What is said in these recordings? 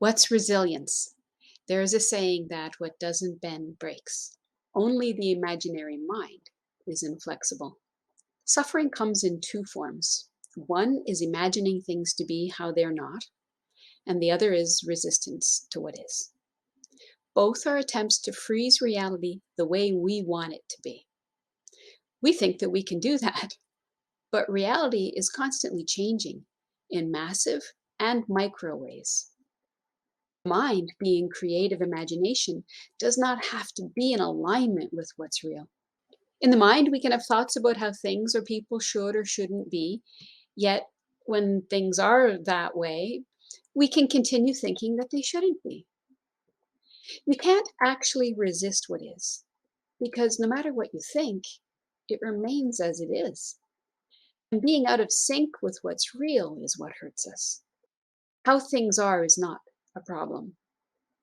What's resilience? There is a saying that what doesn't bend breaks. Only the imaginary mind is inflexible. Suffering comes in two forms. One is imagining things to be how they're not, and the other is resistance to what is. Both are attempts to freeze reality the way we want it to be. We think that we can do that, but reality is constantly changing in massive and micro ways. Mind, being creative imagination, does not have to be in alignment with what's real. In the mind, we can have thoughts about how things or people should or shouldn't be, yet when things are that way, we can continue thinking that they shouldn't be. You can't actually resist what is, because no matter what you think, it remains as it is. And being out of sync with what's real is what hurts us. How things are is not a problem.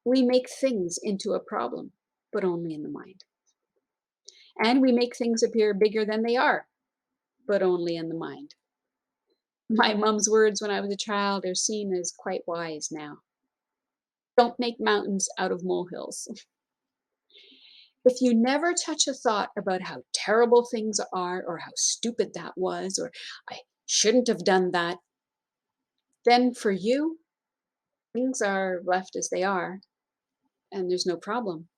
We make things into a problem, but only in the mind. And we make things appear bigger than they are, but only in the mind. My mom's words when I was a child are seen as quite wise now. Don't make mountains out of molehills. If you never touch a thought about how terrible things are, or how stupid that was, or I shouldn't have done that, then for you, things are left as they are, and there's no problem.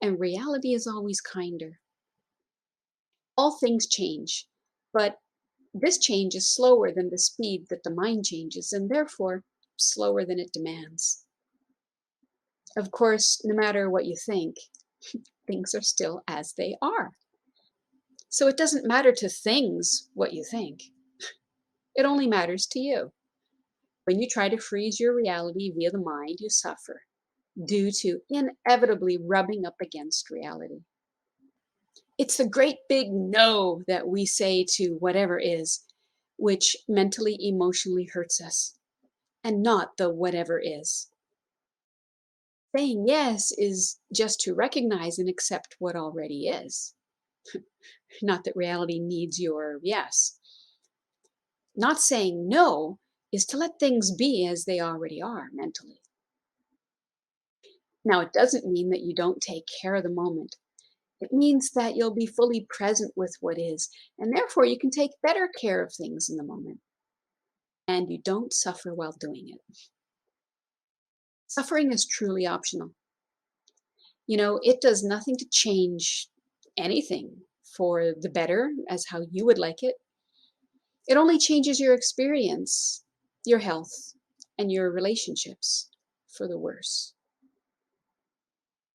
And reality is always kinder. All things change, but this change is slower than the speed that the mind changes, and therefore slower than it demands. Of course, no matter what you think, things are still as they are. So it doesn't matter to things what you think, it only matters to you. When you try to freeze your reality via the mind, you suffer due to inevitably rubbing up against reality. It's the great big no that we say to whatever is, which mentally, emotionally hurts us, and not the whatever is. Saying yes is just to recognize and accept what already is. Not that reality needs your yes. Not saying no is to let things be as they already are mentally. Now, it doesn't mean that you don't take care of the moment. It means that you'll be fully present with what is, and therefore you can take better care of things in the moment. And you don't suffer while doing it. Suffering is truly optional. It does nothing to change anything for the better as how you would like it. It only changes your experience, your health, and your relationships for the worse.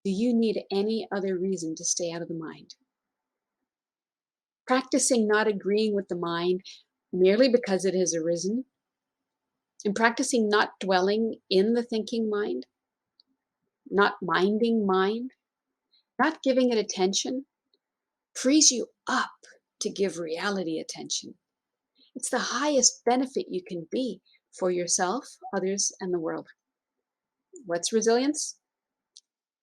Do you need any other reason to stay out of the mind? Practicing not agreeing with the mind merely because it has arisen, and practicing not dwelling in the thinking mind, not minding mind, not giving it attention, frees you up to give reality attention. It's the highest benefit you can be for yourself, others, and the world. What's resilience?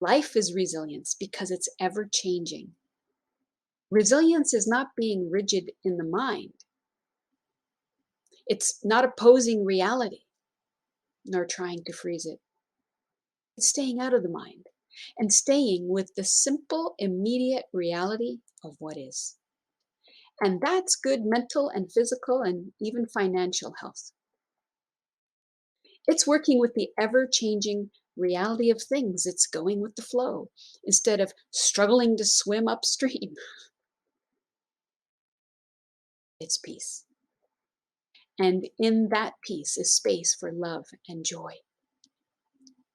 Life is resilience because it's ever changing. Resilience is not being rigid in the mind. It's not opposing reality, nor trying to freeze it. It's staying out of the mind and staying with the simple, immediate reality of what is. And that's good mental and physical and even financial health. It's working with the ever-changing reality of things. It's going with the flow instead of struggling to swim upstream. It's peace. And in that peace is space for love and joy,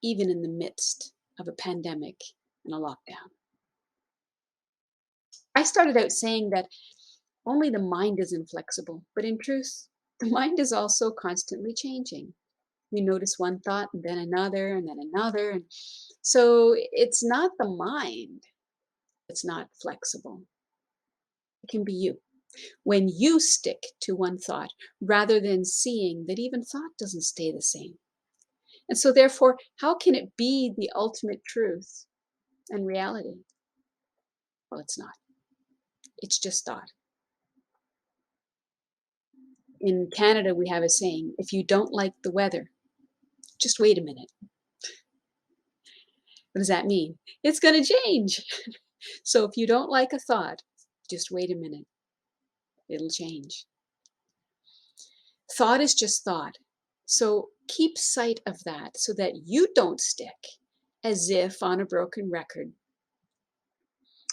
even in the midst of a pandemic and a lockdown. I started out saying that only the mind is inflexible, but in truth, the mind is also constantly changing. You notice one thought and then another and then another. And so it's not the mind that's not flexible. It can be you. When you stick to one thought rather than seeing that even thought doesn't stay the same. And so therefore, how can it be the ultimate truth and reality? Well, it's not. It's just thought. In Canada, we have a saying, if you don't like the weather, just wait a minute. What does that mean? It's going to change. So if you don't like a thought, just wait a minute. It'll change. Thought is just thought. So keep sight of that so that you don't stick as if on a broken record,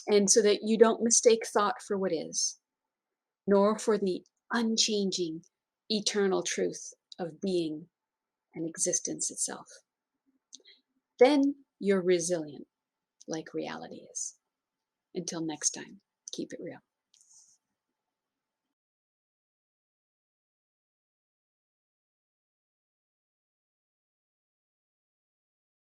and so that you don't mistake thought for what is, nor for the unchanging, eternal truth of being and existence itself. Then you're resilient, like reality is. Until next time, keep it real.